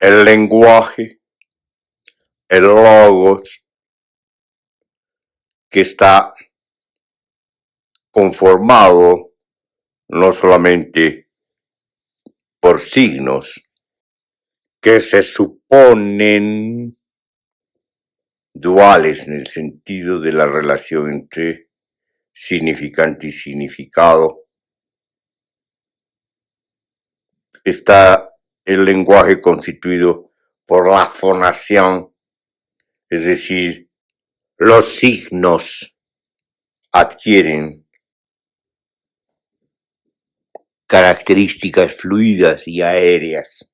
el lenguaje, el logos, que está conformado no solamente por signos que se suponen duales en el sentido de la relación entre significante y significado. Está el lenguaje constituido por la fonación, es decir, los signos adquieren características fluidas y aéreas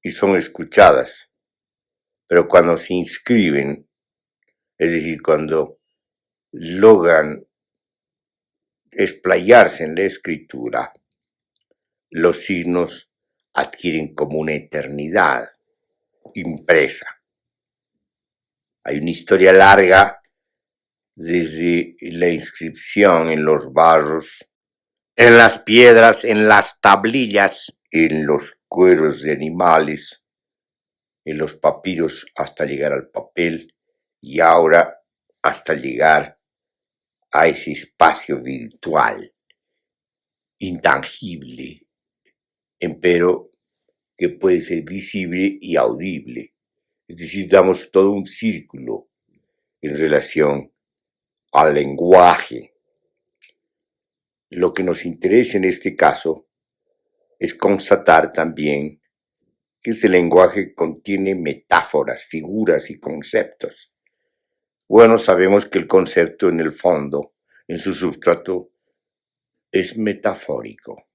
y son escuchadas, pero cuando se inscriben, es decir, cuando logran explayarse en la escritura, los signos adquieren como una eternidad impresa. Hay una historia larga desde la inscripción en los barros, en las piedras, en las tablillas, en los cueros de animales, en los papiros hasta llegar al papel y ahora hasta llegar a ese espacio virtual, intangible, empero que puede ser visible y audible. Es decir, damos todo un círculo en relación al lenguaje. Lo que nos interesa en este caso es constatar también que ese lenguaje contiene metáforas, figuras y conceptos. Bueno, sabemos que el concepto en el fondo, en su sustrato, es metafórico,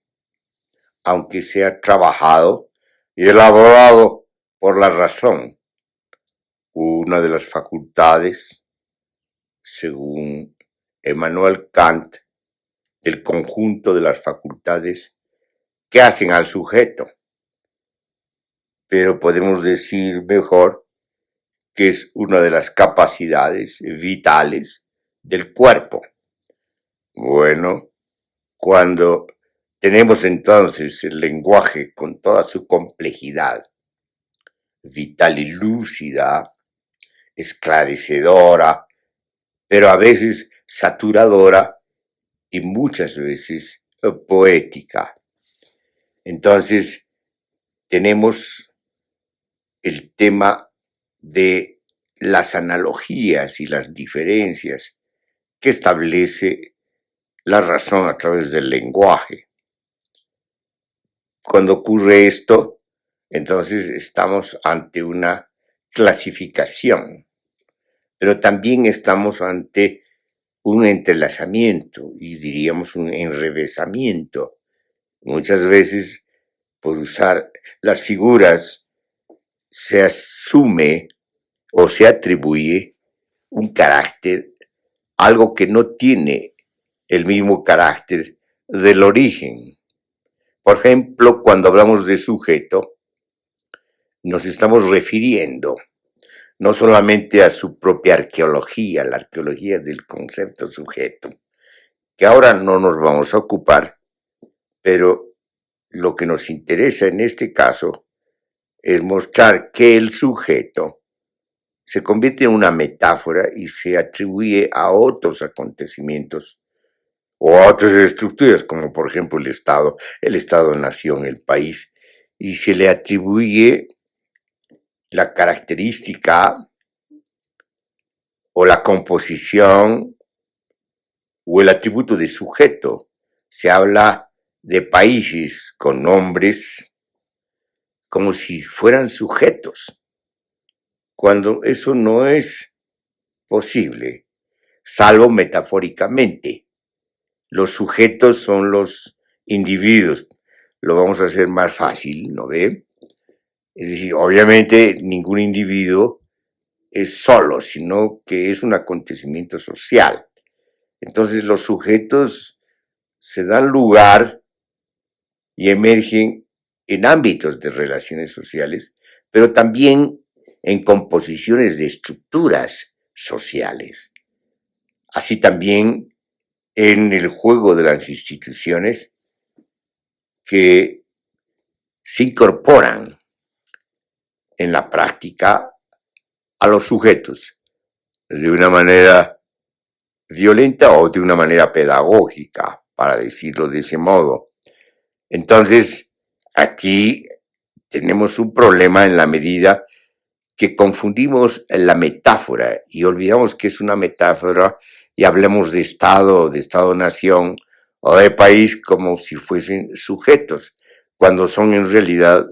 aunque sea trabajado y elaborado por la razón, una de las facultades, según Emmanuel Kant, del conjunto de las facultades que hacen al sujeto. Pero podemos decir mejor que es una de las capacidades vitales del cuerpo. Bueno, cuando tenemos entonces el lenguaje con toda su complejidad, vital y lúcida, esclarecedora, pero a veces saturadora y muchas veces poética. Entonces, tenemos el tema de las analogías y las diferencias que establece la razón a través del lenguaje. Cuando ocurre esto, entonces estamos ante una clasificación, pero también estamos ante un entrelazamiento y diríamos un enrevesamiento. Muchas veces, por usar las figuras, se asume o se atribuye un carácter, algo que no tiene el mismo carácter del origen. Por ejemplo, cuando hablamos de sujeto, nos estamos refiriendo no solamente a su propia arqueología, la arqueología del concepto sujeto, que ahora no nos vamos a ocupar, pero lo que nos interesa en este caso es mostrar que el sujeto se convierte en una metáfora y se atribuye a otros acontecimientos o a otras estructuras, como por ejemplo el Estado-nación, el país, y se le atribuye la característica o la composición o el atributo de sujeto. Se habla de países con nombres como si fueran sujetos, cuando eso no es posible, salvo metafóricamente. Los sujetos son los individuos. Lo vamos a hacer más fácil, ¿no ve? Es decir, obviamente ningún individuo es solo, sino que es un acontecimiento social. Entonces los sujetos se dan lugar y emergen en ámbitos de relaciones sociales, pero también en composiciones de estructuras sociales. Así también en el juego de las instituciones que se incorporan en la práctica a los sujetos de una manera violenta o de una manera pedagógica, para decirlo de ese modo. Entonces, aquí tenemos un problema en la medida que confundimos la metáfora y olvidamos que es una metáfora y hablemos de Estado-nación o de país como si fuesen sujetos, cuando son en realidad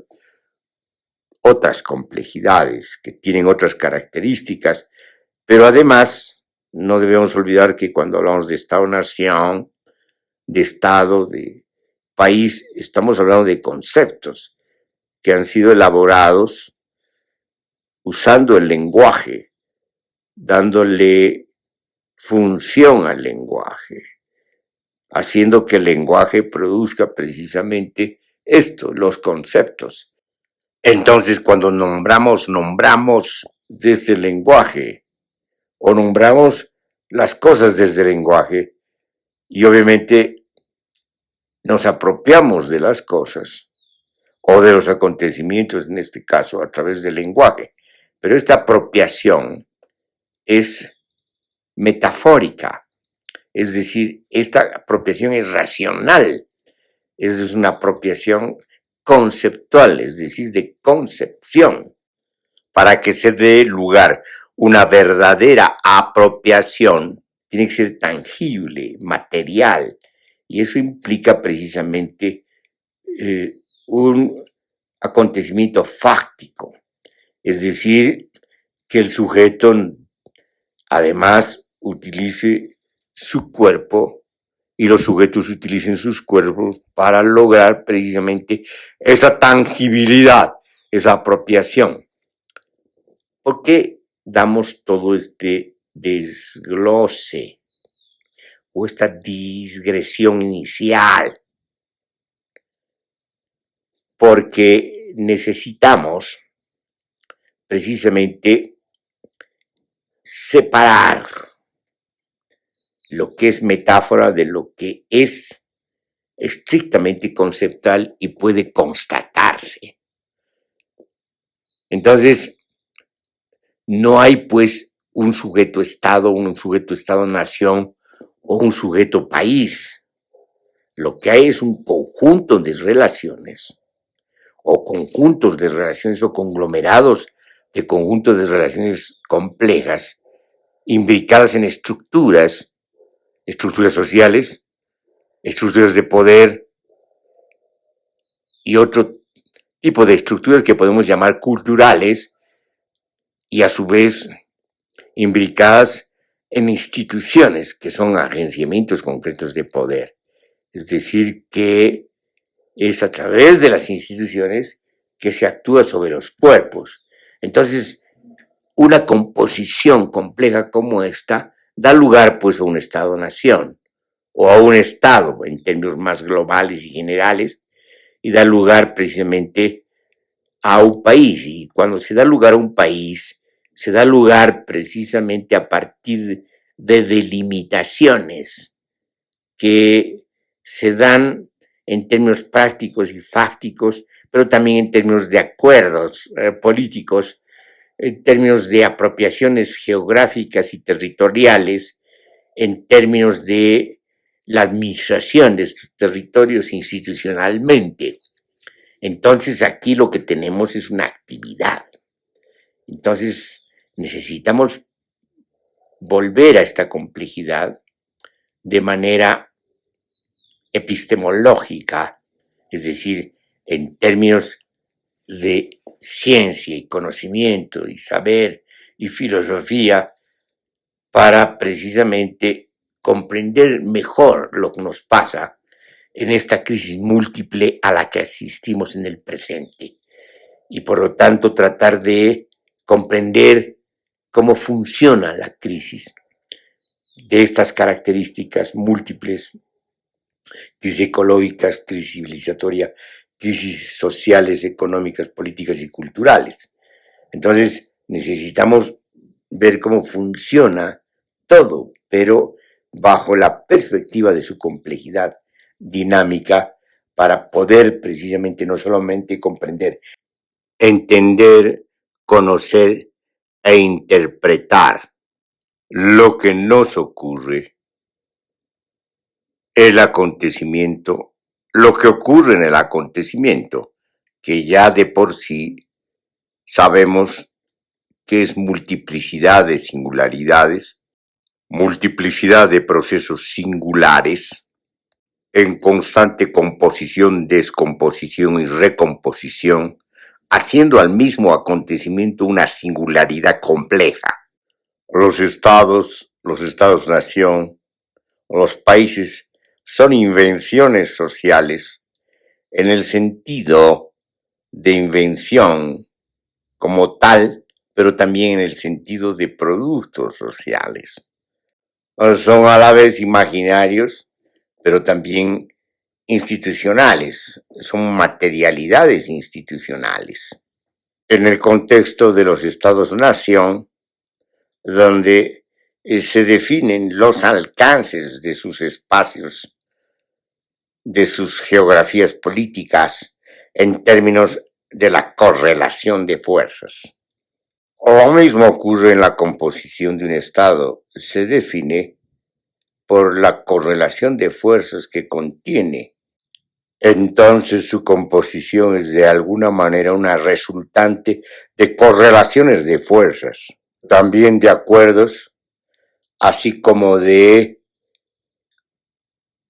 otras complejidades que tienen otras características, pero además no debemos olvidar que cuando hablamos de Estado-nación, de Estado, de país, estamos hablando de conceptos que han sido elaborados usando el lenguaje, dándole función al lenguaje, haciendo que el lenguaje produzca precisamente esto, los conceptos. Entonces, cuando nombramos desde el lenguaje o nombramos las cosas desde el lenguaje y obviamente nos apropiamos de las cosas o de los acontecimientos, en este caso, a través del lenguaje. Pero esta apropiación es metafórica, es decir, esta apropiación es racional, es una apropiación conceptual, es decir, de concepción, para que se dé lugar una verdadera apropiación, tiene que ser tangible, material, y eso implica precisamente un acontecimiento fáctico, es decir, que el sujeto además utilice su cuerpo y los sujetos utilicen sus cuerpos para lograr precisamente esa tangibilidad, esa apropiación. ¿Por qué damos todo este desglose o esta digresión inicial? Porque necesitamos precisamente separar lo que es metáfora de lo que es estrictamente conceptual y puede constatarse. Entonces, no hay pues un sujeto Estado, un sujeto Estado-nación o un sujeto país. Lo que hay es un conjunto de relaciones o conjuntos de relaciones o conglomerados de conjuntos de relaciones complejas imbricadas en estructuras sociales, estructuras de poder y otro tipo de estructuras que podemos llamar culturales y a su vez imbricadas en instituciones que son agenciamientos concretos de poder. Es decir, que es a través de las instituciones que se actúa sobre los cuerpos. Entonces, una composición compleja como esta da lugar pues a un Estado-nación o a un Estado en términos más globales y generales y da lugar precisamente a un país. Y cuando se da lugar a un país, se da lugar precisamente a partir de delimitaciones que se dan en términos prácticos y fácticos, pero también en términos de acuerdos políticos, en términos de apropiaciones geográficas y territoriales, en términos de la administración de estos territorios institucionalmente. Entonces aquí lo que tenemos es una actividad. Entonces necesitamos volver a esta complejidad de manera epistemológica, es decir, en términos de ciencia y conocimiento y saber y filosofía, para precisamente comprender mejor lo que nos pasa en esta crisis múltiple a la que asistimos en el presente y por lo tanto tratar de comprender cómo funciona la crisis de estas características múltiples, crisis ecológicas, crisis civilizatoria, crisis sociales, económicas, políticas y culturales. Entonces necesitamos ver cómo funciona todo, pero bajo la perspectiva de su complejidad dinámica para poder precisamente no solamente comprender, entender conocer e interpretar lo que nos ocurre, el acontecimiento, lo que ocurre en el acontecimiento, que ya de por sí sabemos que es multiplicidad de singularidades, multiplicidad de procesos singulares en constante composición, descomposición y recomposición, haciendo al mismo acontecimiento una singularidad compleja. Los estados-nación, los países son invenciones sociales en el sentido de invención como tal, pero también en el sentido de productos sociales. Son a la vez imaginarios, pero también institucionales, son materialidades institucionales. En el contexto de los estados-nación, donde se definen los alcances de sus espacios, de sus geografías políticas, en términos de la correlación de fuerzas. Lo mismo ocurre en la composición de un Estado. Se define por la correlación de fuerzas que contiene. Entonces su composición es de alguna manera una resultante de correlaciones de fuerzas, también de acuerdos, así como de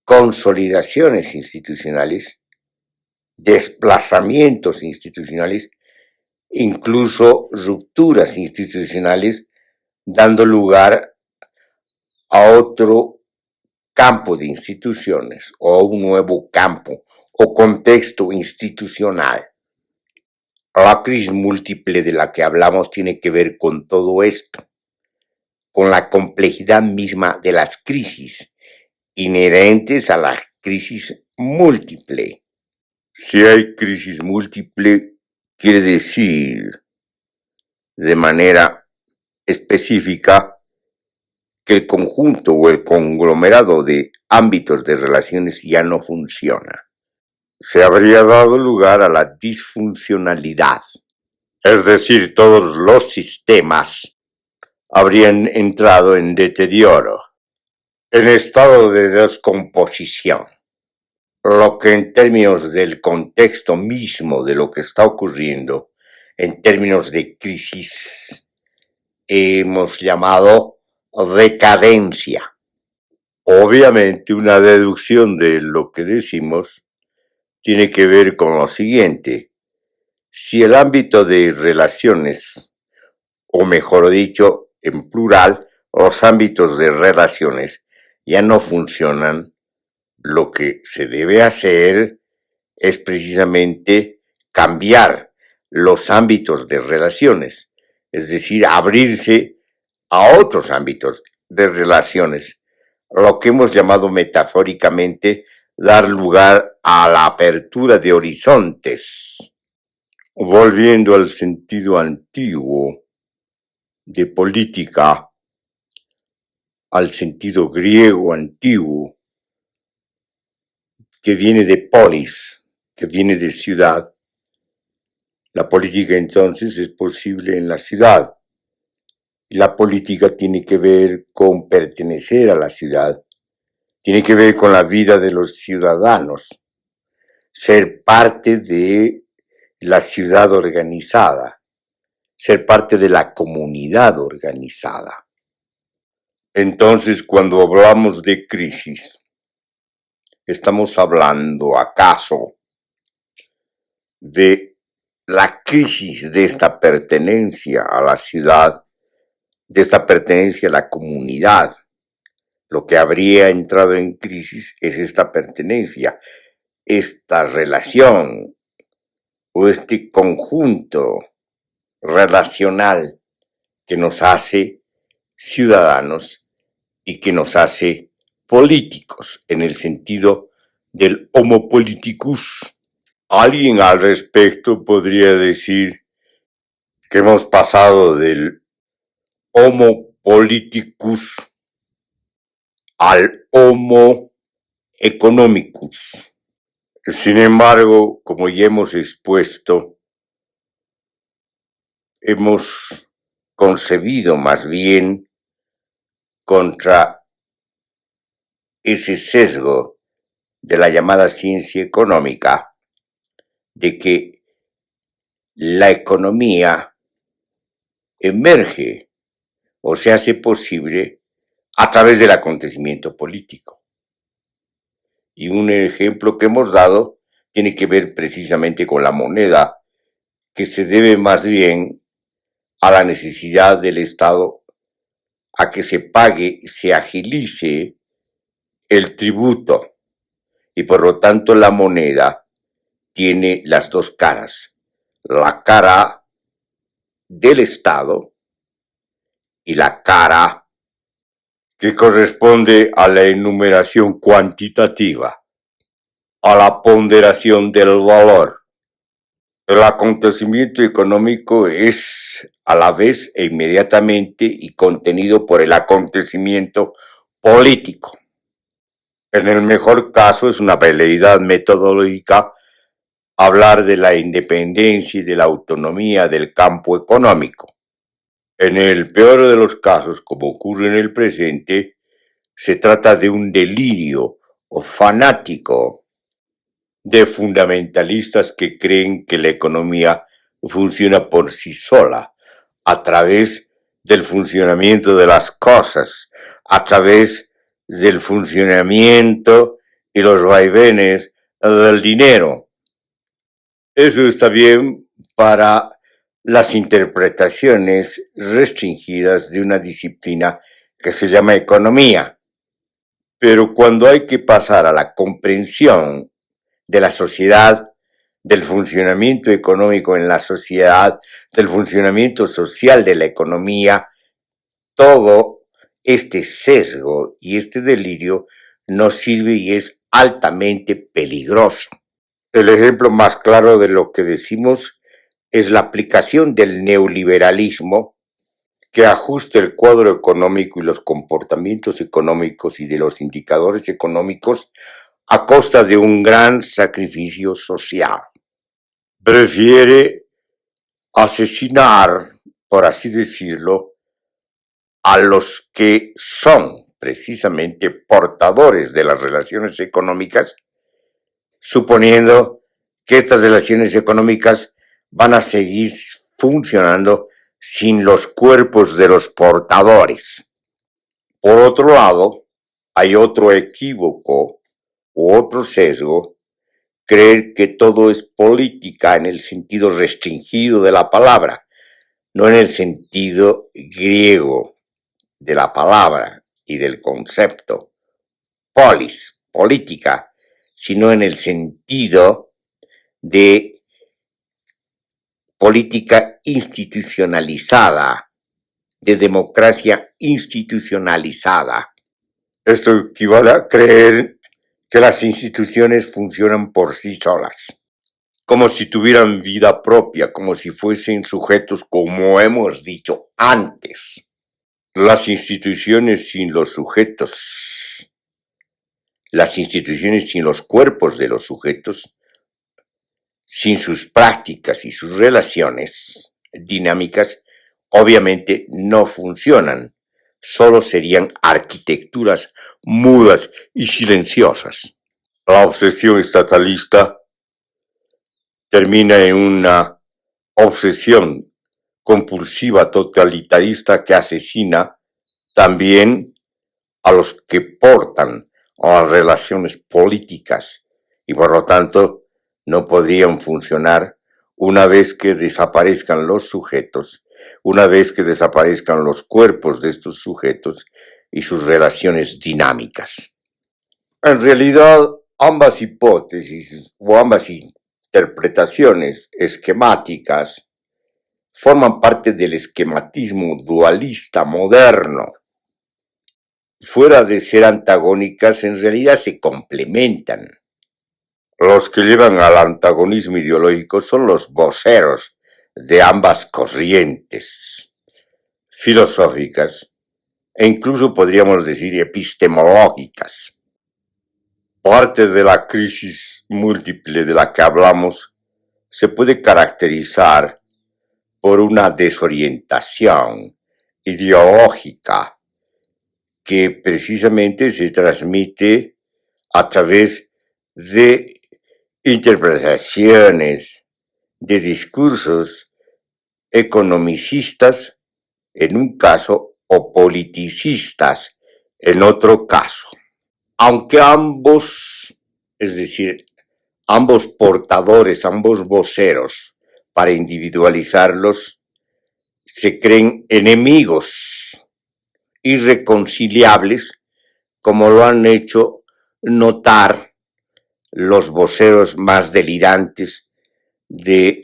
consolidaciones institucionales, desplazamientos institucionales, incluso rupturas institucionales, dando lugar a otro campo de instituciones o a un nuevo campo o contexto institucional. La crisis múltiple de la que hablamos tiene que ver con todo esto, con la complejidad misma de las crisis inherentes a la crisis múltiple. Si hay crisis múltiple, quiere decir de manera específica que el conjunto o el conglomerado de ámbitos de relaciones ya no funciona. Se habría dado lugar a la disfuncionalidad, es decir, todos los sistemas habrían entrado en deterioro, en estado de descomposición, lo que en términos del contexto mismo de lo que está ocurriendo, en términos de crisis, hemos llamado decadencia. Obviamente, una deducción de lo que decimos tiene que ver con lo siguiente. Si el ámbito de relaciones, o mejor dicho, en plural, los ámbitos de relaciones ya no funcionan, lo que se debe hacer es precisamente cambiar los ámbitos de relaciones, es decir, abrirse a otros ámbitos de relaciones, lo que hemos llamado metafóricamente dar lugar a la apertura de horizontes. Volviendo al sentido antiguo de política, al sentido griego antiguo, que viene de polis, que viene de ciudad. La política entonces es posible en la ciudad. La política tiene que ver con pertenecer a la ciudad, tiene que ver con la vida de los ciudadanos, ser parte de la ciudad organizada, ser parte de la comunidad organizada. Entonces, cuando hablamos de crisis, ¿estamos hablando acaso de la crisis de esta pertenencia a la ciudad, de esta pertenencia a la comunidad? Lo que habría entrado en crisis es esta pertenencia, esta relación o este conjunto relacional que nos hace ciudadanos y que nos hace políticos en el sentido del homo politicus. Alguien al respecto podría decir que hemos pasado del homo politicus al homo economicus. Sin embargo, como ya hemos expuesto, hemos concebido más bien contra ese sesgo de la llamada ciencia económica, de que la economía emerge o se hace posible a través del acontecimiento político. Y un ejemplo que hemos dado tiene que ver precisamente con la moneda, que se debe más bien a la necesidad del Estado a que se pague, se agilice el tributo, y por lo tanto la moneda tiene las dos caras, la cara del Estado y la cara que corresponde a la enumeración cuantitativa, a la ponderación del valor. El acontecimiento económico es a la vez e inmediatamente y contenido por el acontecimiento político. En el mejor caso es una veleidad metodológica hablar de la independencia y de la autonomía del campo económico. En el peor de los casos, como ocurre en el presente, se trata de un delirio o fanático de fundamentalistas que creen que la economía funciona por sí sola, a través del funcionamiento de las cosas, a través del funcionamiento y los vaivenes del dinero. Eso está bien para las interpretaciones restringidas de una disciplina que se llama economía. Pero cuando hay que pasar a la comprensión de la sociedad, del funcionamiento económico en la sociedad, del funcionamiento social de la economía, todo este sesgo y este delirio nos sirve y es altamente peligroso. El ejemplo más claro de lo que decimos es la aplicación del neoliberalismo, que ajusta el cuadro económico y los comportamientos económicos y de los indicadores económicos a costa de un gran sacrificio social. Prefiere asesinar, por así decirlo, a los que son precisamente portadores de las relaciones económicas, suponiendo que estas relaciones económicas van a seguir funcionando sin los cuerpos de los portadores. Por otro lado, hay otro equívoco u otro sesgo, creer que todo es política en el sentido restringido de la palabra, no en el sentido griego de la palabra y del concepto polis, política, sino en el sentido de política institucionalizada, de democracia institucionalizada. Esto equivale a creer que las instituciones funcionan por sí solas, como si tuvieran vida propia, como si fuesen sujetos, como hemos dicho antes. Las instituciones sin los sujetos, las instituciones sin los cuerpos de los sujetos, sin sus prácticas y sus relaciones dinámicas, obviamente no funcionan, solo serían arquitecturas mudas y silenciosas. La obsesión estatalista termina en una obsesión compulsiva totalitarista que asesina también a los que portan a las relaciones políticas y por lo tanto no podrían funcionar una vez que desaparezcan los sujetos, una vez que desaparezcan los cuerpos de estos sujetos y sus relaciones dinámicas. En realidad, ambas hipótesis o ambas interpretaciones esquemáticas forman parte del esquematismo dualista moderno. Fuera de ser antagónicas, en realidad se complementan. Los que llevan al antagonismo ideológico son los voceros de ambas corrientes filosóficas e incluso podríamos decir epistemológicas. Parte de la crisis múltiple de la que hablamos se puede caracterizar por una desorientación ideológica que precisamente se transmite a través de interpretaciones, de discursos economicistas en un caso o politicistas en otro caso. Aunque ambos, es decir, ambos portadores, ambos voceros, para individualizarlos, se creen enemigos irreconciliables, como lo han hecho notar los voceros más delirantes de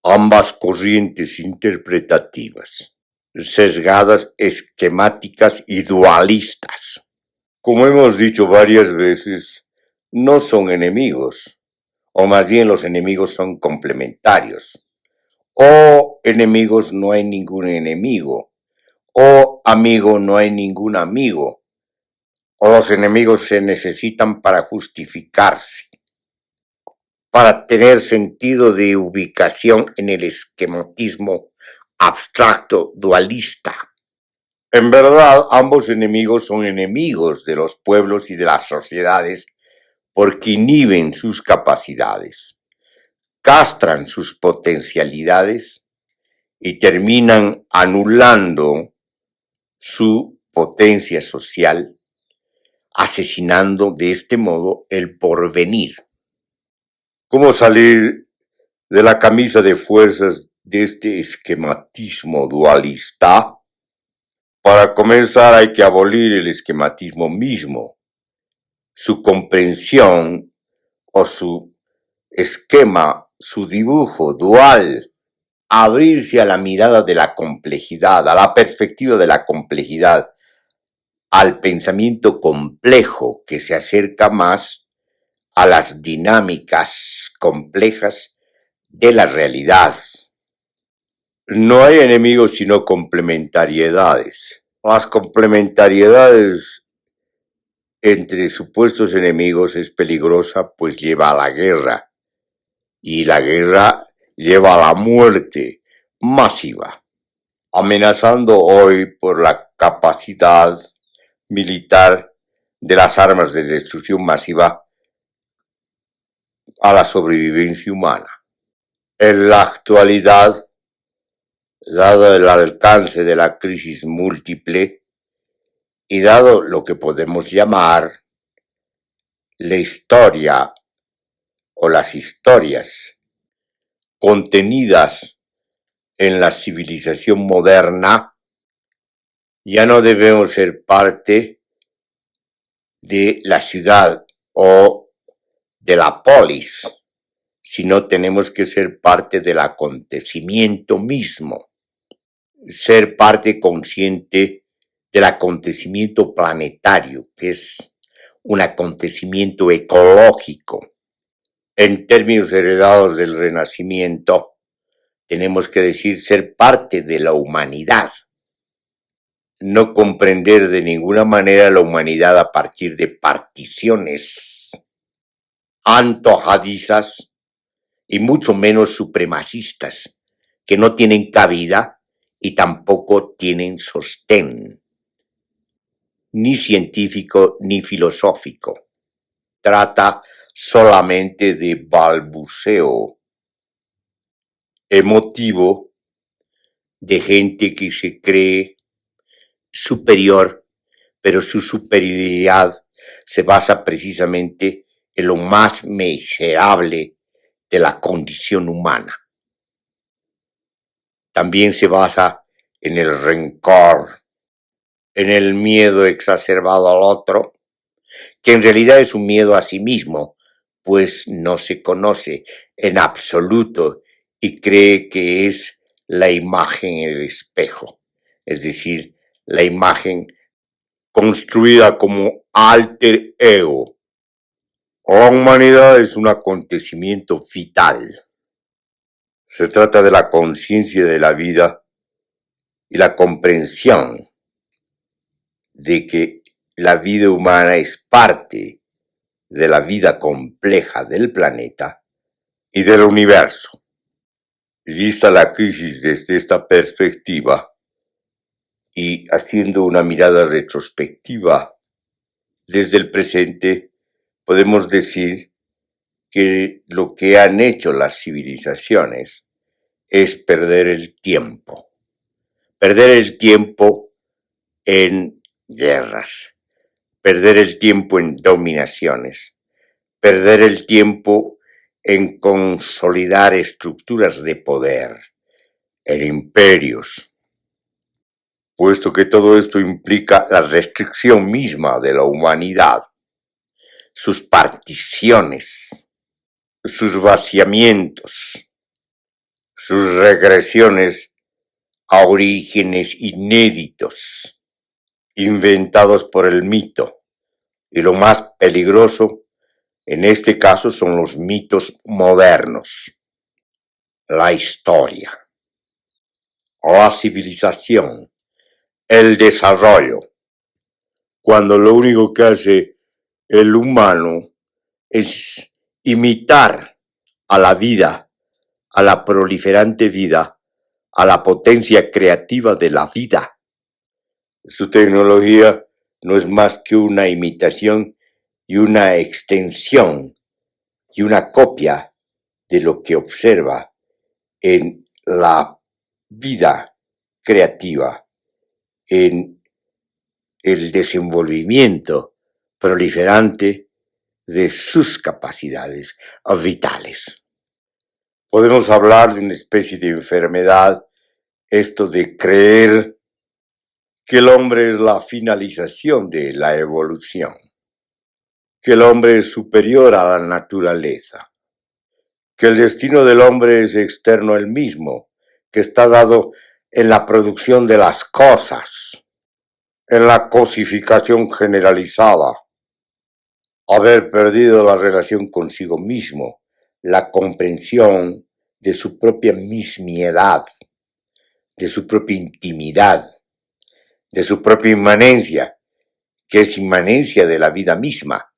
ambas corrientes interpretativas, sesgadas, esquemáticas y dualistas. Como hemos dicho varias veces, no son enemigos, o más bien los enemigos son complementarios. O enemigos no hay ningún enemigo, o amigo no hay ningún amigo, o los enemigos se necesitan para justificarse, para tener sentido de ubicación en el esquematismo abstracto dualista. En verdad, ambos enemigos son enemigos de los pueblos y de las sociedades porque inhiben sus capacidades, castran sus potencialidades y terminan anulando su potencia social, asesinando de este modo el porvenir. ¿Cómo salir de la camisa de fuerzas de este esquematismo dualista? Para comenzar hay que abolir el esquematismo mismo, su comprensión o su esquema, su dibujo dual, abrirse a la mirada de la complejidad, a la perspectiva de la complejidad, al pensamiento complejo que se acerca más a las dinámicas complejas de la realidad. No hay enemigos sino complementariedades. Las complementariedades entre supuestos enemigos es peligrosa, pues lleva a la guerra, y la guerra lleva a la muerte masiva, amenazando hoy por la capacidad militar de las armas de destrucción masiva a la sobrevivencia humana. En la actualidad, dado el alcance de la crisis múltiple y dado lo que podemos llamar la historia o las historias contenidas en la civilización moderna, ya no debemos ser parte de la ciudad o de la polis, sino tenemos que ser parte del acontecimiento mismo, ser parte consciente del acontecimiento planetario, que es un acontecimiento ecológico. En términos heredados del Renacimiento, tenemos que decir ser parte de la humanidad, no comprender de ninguna manera la humanidad a partir de particiones antojadizas y mucho menos supremacistas, que no tienen cabida y tampoco tienen sostén, ni científico ni filosófico. Trata solamente de balbuceo emotivo de gente que se cree superior, pero su superioridad se basa precisamente en lo más miserable de la condición humana. También se basa en el rencor, en el miedo exacerbado al otro, que en realidad es un miedo a sí mismo, pues no se conoce en absoluto y cree que es la imagen en el espejo, es decir, la imagen construida como alter ego. La humanidad es un acontecimiento vital. Se trata de la conciencia de la vida y la comprensión de que la vida humana es parte de la vida compleja del planeta y del universo. Vista la crisis desde esta perspectiva y haciendo una mirada retrospectiva desde el presente, podemos decir que lo que han hecho las civilizaciones es perder el tiempo. Perder el tiempo en guerras, perder el tiempo en dominaciones, perder el tiempo en consolidar estructuras de poder, en imperios, puesto que todo esto implica la restricción misma de la humanidad, sus particiones, sus vaciamientos, sus regresiones a orígenes inéditos, inventados por el mito, y lo más peligroso en este caso son los mitos modernos, la historia, la civilización, el desarrollo, cuando lo único que hace el humano es imitar a la vida, a la proliferante vida, a la potencia creativa de la vida. Su tecnología no es más que una imitación y una extensión y una copia de lo que observa en la vida creativa, en el desenvolvimiento proliferante de sus capacidades vitales. Podemos hablar de una especie de enfermedad, esto de creer que el hombre es la finalización de la evolución, que el hombre es superior a la naturaleza, que el destino del hombre es externo a él mismo, que está dado en la producción de las cosas, en la cosificación generalizada, haber perdido la relación consigo mismo, la comprensión de su propia mismiedad, de su propia intimidad, de su propia inmanencia, que es inmanencia de la vida misma.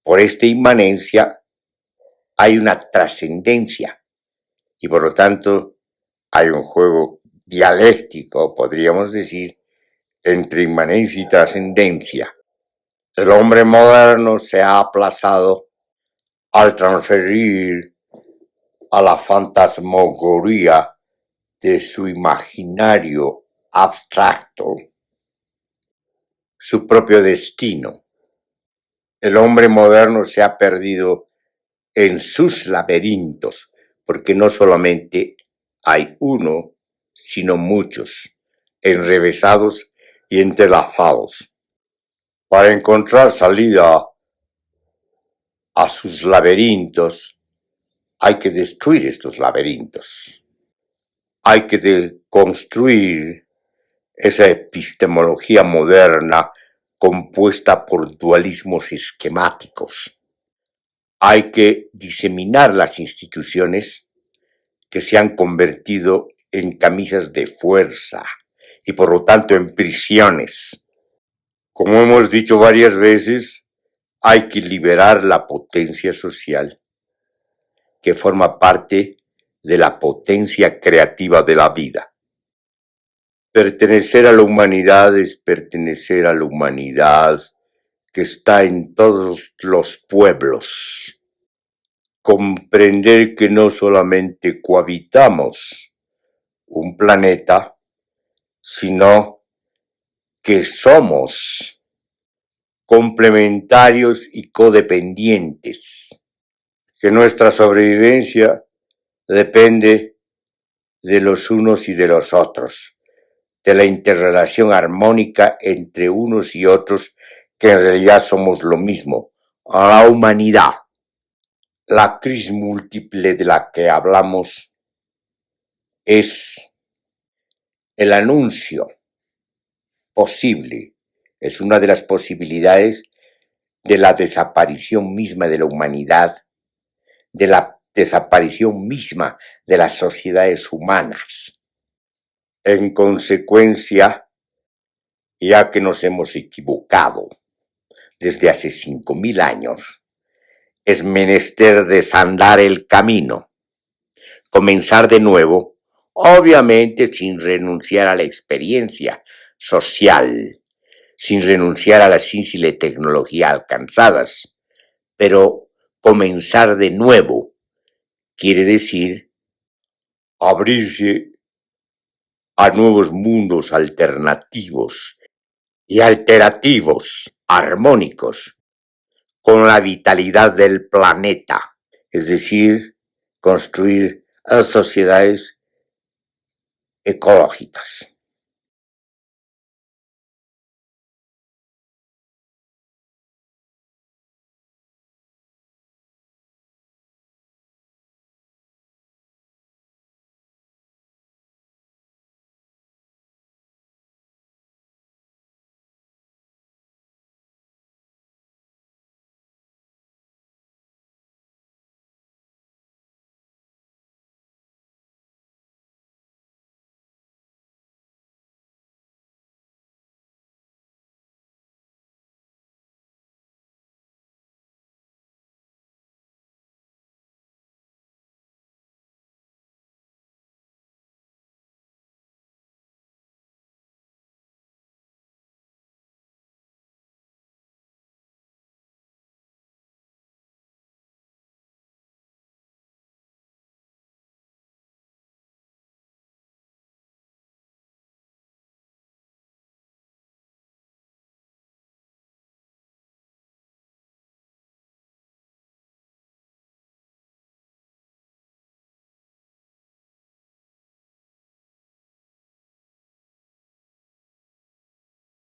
Por esta inmanencia hay una trascendencia y por lo tanto hay un juego dialéctico, podríamos decir, entre inmanencia y trascendencia. El hombre moderno se ha aplazado al transferir a la fantasmagoría de su imaginario abstracto su propio destino. El hombre moderno se ha perdido en sus laberintos, porque no solamente hay uno, sino muchos, enrevesados y entrelazados. Para encontrar salida a sus laberintos, hay que destruir estos laberintos. Hay que deconstruir esa epistemología moderna compuesta por dualismos esquemáticos. Hay que diseminar las instituciones que se han convertido en camisas de fuerza y por lo tanto en prisiones. Como hemos dicho varias veces, hay que liberar la potencia social, que forma parte de la potencia creativa de la vida. Pertenecer a la humanidad es pertenecer a la humanidad que está en todos los pueblos. Comprender que no solamente cohabitamos un planeta, sino que somos complementarios y codependientes, que nuestra sobrevivencia depende de los unos y de los otros, de la interrelación armónica entre unos y otros, que en realidad somos lo mismo, la humanidad. La crisis múltiple de la que hablamos es el anuncio posible, es una de las posibilidades de la desaparición misma de la humanidad, de la desaparición misma de las sociedades humanas. En consecuencia, ya que nos hemos equivocado desde hace 5.000 años, es menester desandar el camino, comenzar de nuevo, obviamente sin renunciar a la experiencia social, sin renunciar a la ciencia y la tecnología alcanzadas, pero comenzar de nuevo quiere decir abrirse a nuevos mundos alternativos y alterativos, armónicos, con la vitalidad del planeta, es decir, construir sociedades ecológicas.